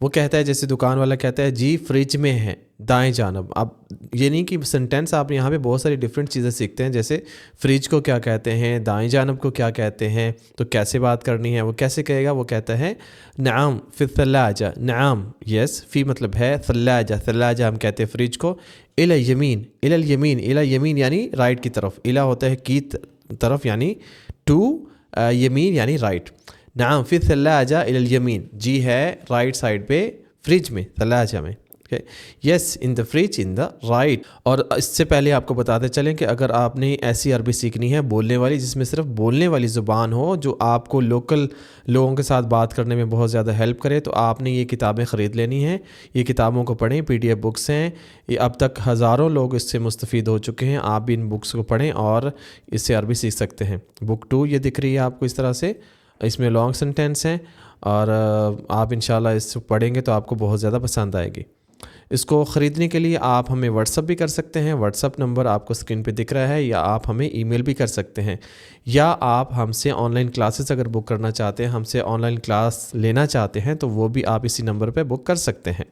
وہ کہتا ہے جیسے دکان والا کہتا ہے جی فریج میں ہے دائیں جانب. اب یہ نہیں کہ سینٹینس آپ یہاں پہ بہت ساری ڈفرینٹ چیزیں سیکھتے ہیں, جیسے فریج کو کیا کہتے ہیں, دائیں جانب کو کیا کہتے ہیں, تو کیسے بات کرنی ہے, وہ کیسے کہے گا. وہ کہتا ہے نعم فی الثلاجہ, نعم یس, فی مطلب ہے, ثلاجہ, ثلاجہ ہم کہتے ہیں فریج کو. الی الیمین, الی الیمین, الی الیمین یعنی رائٹ کی طرف, الی ہوتا ہے کی طرف یعنی ٹو, یمین یعنی رائٹ. نعم فی الثلاجہ الی الیمین, جی ہے رائٹ سائڈ پہ فریج میں, ثلاجہ میں. Yes in the fridge in the right. اور اس سے پہلے آپ کو بتاتے چلیں کہ اگر آپ نے ایسی عربی سیکھنی ہے بولنے والی, جس میں صرف بولنے والی زبان ہو, جو آپ کو لوکل لوگوں کے ساتھ بات کرنے میں بہت زیادہ ہیلپ کرے, تو آپ نے یہ کتابیں خرید لینی ہیں. یہ کتابوں کو پڑھیں, PDF بکس ہیں, یہ اب تک ہزاروں لوگ اس سے مستفید ہو چکے ہیں. آپ بھی ان بکس کو پڑھیں اور اس سے عربی سیکھ سکتے ہیں. بک 2 یہ دکھ رہی ہے آپ کو اس طرح سے, اس میں لانگ سینٹینس ہیں, اور آپ انشاءاللہ اس کو پڑھیں گے تو آپ کو بہت زیادہ پسند آئے گی. اس کو خریدنے کے لیے آپ ہمیں واٹس اپ بھی کر سکتے ہیں. واٹس اپ نمبر آپ کو اسکرین پہ دکھ رہا ہے, یا آپ ہمیں ای میل بھی کر سکتے ہیں, یا آپ ہم سے آن لائن کلاسز اگر بک کرنا چاہتے ہیں, ہم سے آن لائن کلاس لینا چاہتے ہیں, تو وہ بھی آپ اسی نمبر پہ بک کر سکتے ہیں.